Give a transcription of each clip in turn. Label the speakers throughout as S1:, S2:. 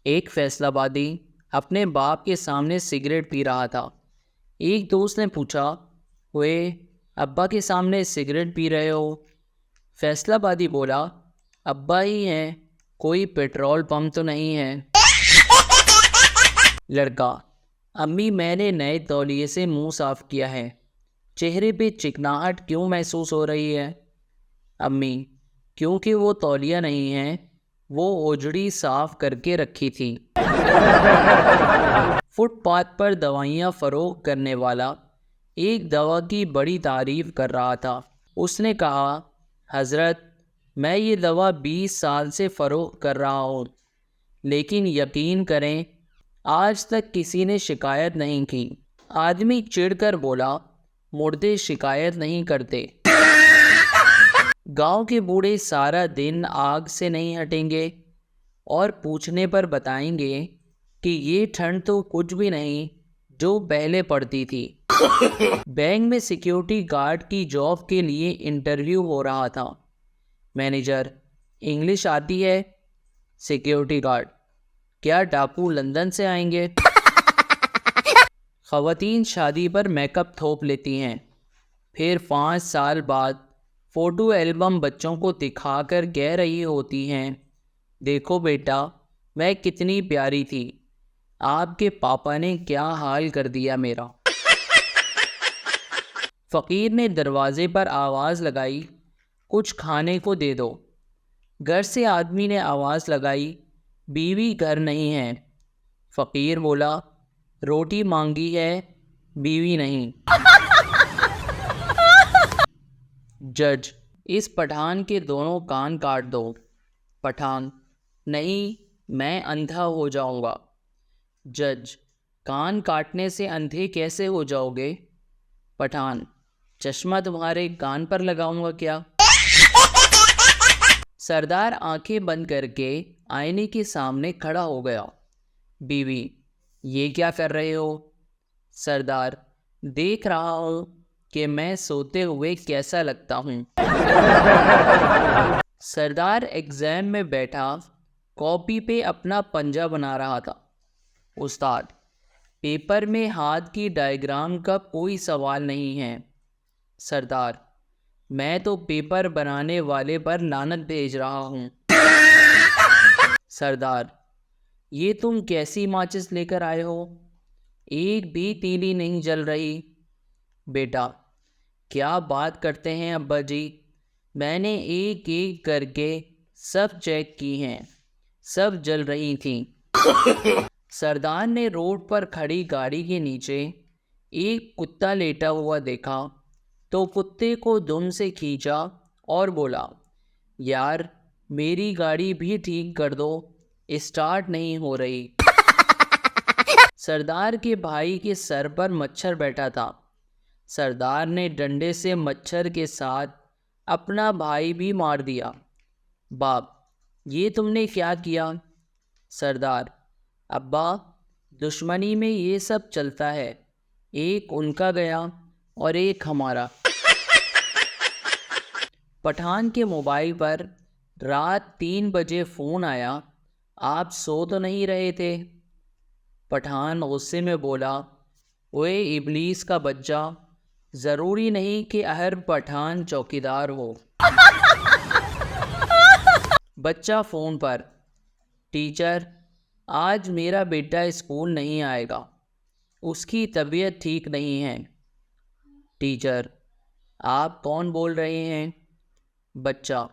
S1: ایک فیصل آبادی اپنے باپ کے سامنے سگریٹ پی رہا تھا۔ ایک دوست نے پوچھا، ہوئے ابا کے سامنے سگریٹ پی رہے ہو؟ فیصل آبادی بولا، ابا ہی ہیں، کوئی پیٹرول پمپ تو نہیں ہے۔ لڑکا، امی میں نے نئے تولیے سے منہ صاف کیا ہے، چہرے پہ چکناہٹ کیوں محسوس ہو رہی ہے؟ امی، کیونکہ وہ تولیہ نہیں ہے، وہ اوجڑی صاف کر کے رکھی تھی۔ فٹ پاتھ پر دوائیاں فروخت کرنے والا ایک دوا کی بڑی تعریف کر رہا تھا۔ اس نے کہا، حضرت میں یہ دوا 20 سال سے فروخت کر رہا ہوں، لیکن یقین کریں آج تک کسی نے شکایت نہیں کی۔ آدمی چڑھ کر بولا، مردے شکایت نہیں کرتے۔ گاؤں کے بوڑھے سارا دن آگ سے نہیں ہٹیں گے اور پوچھنے پر بتائیں گے کہ یہ ٹھنڈ تو کچھ بھی نہیں جو پہلے پڑتی تھی۔ بینک میں سیکیورٹی گارڈ کی جاب کے لیے انٹرویو ہو رہا تھا۔ مینیجر، انگلش آتی ہے؟ سیکیورٹی گارڈ، کیا ڈاکو لندن سے آئیں گے؟ خواتین شادی پر میک اپ تھوپ لیتی ہیں، پھر 5 سال بعد فوٹو البم بچوں کو دکھا کر کہہ رہی ہوتی ہیں، دیکھو بیٹا میں کتنی پیاری تھی، آپ کے پاپا نے کیا حال کر دیا میرا۔ فقیر نے دروازے پر آواز لگائی، کچھ کھانے کو دے دو۔ گھر سے آدمی نے آواز لگائی، بیوی گھر نہیں ہے۔ فقیر بولا، روٹی مانگی ہے، بیوی نہیں۔ جج، اس پٹھان کے دونوں کان کاٹ دو۔ پٹھان، نہیں میں اندھا ہو جاؤں گا۔ جج، کان کاٹنے سے اندھے کیسے ہو جاؤ گے؟ پٹھان، چشمہ تمہارے کان پر لگاؤں گا کیا؟ سردار آنکھیں بند کر کے آئینے کے سامنے کھڑا ہو گیا۔ بیوی، یہ کیا کر رہے ہو؟ سردار، دیکھ رہا ہوں کہ میں سوتے ہوئے کیسا لگتا ہوں۔ سردار ایگزام میں بیٹھا کاپی پہ اپنا پنجہ بنا رہا تھا۔ استاد، پیپر میں ہاتھ کی ڈائیگرام کا کوئی سوال نہیں ہے۔ سردار، میں تو پیپر بنانے والے پر لعنت بھیج رہا ہوں۔ سردار، یہ تم کیسی ماچس لے کر آئے ہو؟ ایک بھی تیلی نہیں جل رہی۔ بیٹا، کیا بات کرتے ہیں ابا جی، میں نے ایک ایک کر کے سب چیک کی ہیں، سب جل رہی تھیں۔ سردار نے روڈ پر کھڑی گاڑی کے نیچے ایک کتا لیٹا ہوا دیکھا تو کتے کو دم سے کھینچا اور بولا، یار میری گاڑی بھی ٹھیک کر دو، اسٹارٹ نہیں ہو رہی۔ سردار کے بھائی کے سر پر مچھر بیٹھا تھا۔ سردار نے ڈنڈے سے مچھر کے ساتھ اپنا بھائی بھی مار دیا۔ باپ، یہ تم نے کیا کیا؟ سردار، ابا دشمنی میں یہ سب چلتا ہے، ایک ان کا گیا اور ایک ہمارا۔ پٹھان کے موبائل پر رات 3 بجے فون آیا، آپ سو تو نہیں رہے تھے؟ پٹھان غصے میں بولا، اوئے ابلیس کا بچہ، ضروری نہیں کہ ہر پٹھان چوکیدار ہو۔ بچہ فون پر، ٹیچر آج میرا بیٹا اسکول نہیں آئے گا، اس کی طبیعت ٹھیک نہیں ہے۔ ٹیچر، آپ کون بول رہے ہیں؟ بچہ،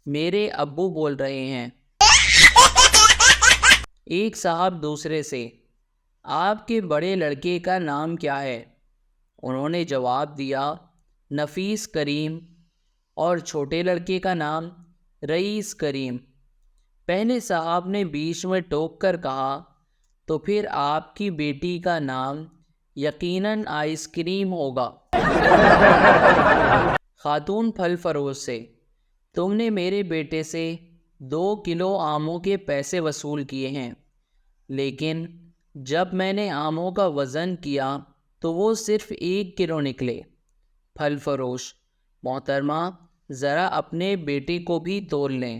S1: میرے ابو بول رہے ہیں۔ ایک صاحب دوسرے سے، آپ کے بڑے لڑکے کا نام کیا ہے؟ انہوں نے جواب دیا، نفیس کریم۔ اور چھوٹے لڑکے کا نام؟ رئیس کریم۔ پہلے صاحب نے بیچ میں ٹوک کر کہا، تو پھر آپ کی بیٹی کا نام یقیناً آئس کریم ہوگا۔ خاتون پھل فروش سے، تم نے میرے بیٹے سے 2 کلو آموں کے پیسے وصول کیے ہیں، لیکن جب میں نے آموں کا وزن کیا تو وہ صرف 1 کلو نکلے۔ پھل فروش، محترمہ ذرا اپنے بیٹے کو بھی تول لیں۔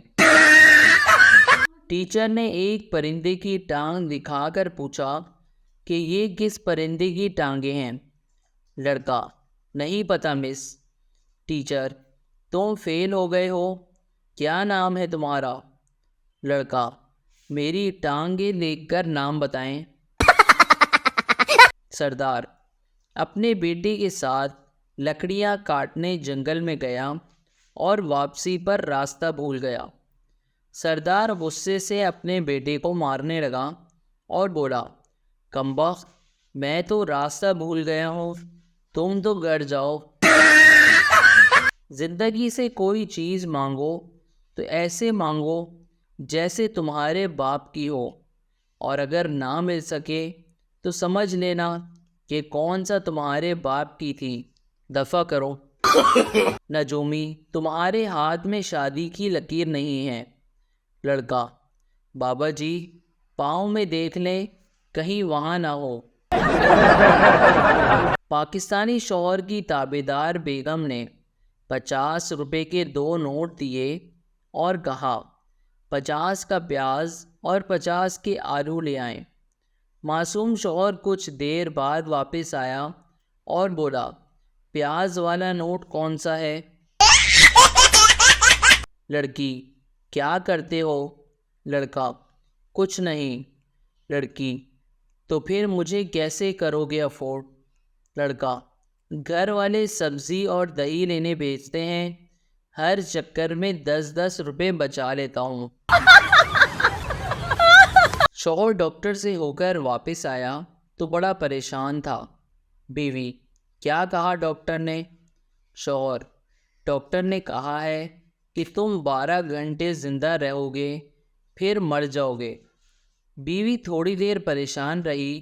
S1: ٹیچر نے ایک پرندے کی ٹانگ دکھا کر پوچھا کہ یہ کس پرندے کی ٹانگیں ہیں؟ لڑکا: نہیں پتہ مس۔ ٹیچر: تم فیل ہو گئے ہو، کیا نام ہے تمہارا؟ لڑکا: میری ٹانگیں دیکھ کر نام بتائیں۔ سردار اپنے بیٹے کے ساتھ لکڑیاں کاٹنے جنگل میں گیا اور واپسی پر راستہ بھول گیا۔ سردار غصے سے اپنے بیٹے کو مارنے لگا اور بولا: کمبخت، میں تو راستہ بھول گیا ہوں، تم تو گھر جاؤ۔ زندگی سے کوئی چیز مانگو تو ایسے مانگو جیسے تمہارے باپ کی ہو، اور اگر نہ مل سکے تو سمجھ لینا کہ کون سا تمہارے باپ کی تھی، دفع کرو۔ نجومی: تمہارے ہاتھ میں شادی کی لکیر نہیں ہے۔ لڑکا: بابا جی، پاؤں میں دیکھ لیں کہیں وہاں نہ ہو۔ پاکستانی شوہر کی تابعدار بیگم نے 50 روپے کے 2 نوٹ دیے اور کہا: 50 کا پیاز اور 50 کے آلو لے آئیں۔ معصوم شوہر کچھ دیر بعد واپس آیا اور بولا: پیاز والا نوٹ کون سا ہے؟ لڑکی: کیا کرتے ہو؟ لڑکا: کچھ نہیں۔ لڑکی: تو پھر مجھے کیسے کرو گے افورڈ؟ لڑکا: گھر والے سبزی اور دہی لینے بھیجتے ہیں، ہر چکر میں 10 روپے بچا لیتا ہوں۔ شوہر ڈاکٹر سے ہو کر واپس آیا تو بڑا پریشان تھا۔ بیوی: کیا کہا ڈاکٹر نے؟ شوہر: ڈاکٹر نے کہا ہے کہ تم 12 گھنٹے زندہ رہو گے پھر مر جاؤ گے۔ بیوی تھوڑی دیر پریشان رہی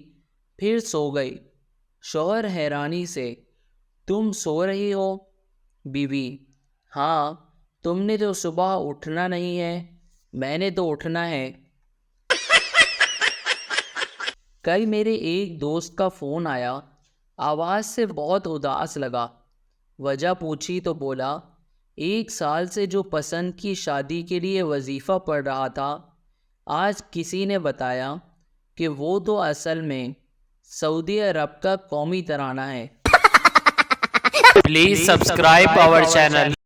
S1: پھر سو گئی۔ شوہر حیرانی سے: تم سو رہی ہو؟ بیوی: ہاں، تم نے تو صبح اٹھنا نہیں ہے، میں نے تو اٹھنا ہے۔ کل میرے ایک دوست کا فون آیا، آواز سے بہت اداس لگا۔ وجہ پوچھی تو بولا: 1 سال سے جو پسند کی شادی کے لیے وظیفہ پڑھ رہا تھا، آج کسی نے بتایا کہ وہ تو اصل میں سعودی عرب کا قومی ترانہ ہے۔
S2: Please subscribe our channel.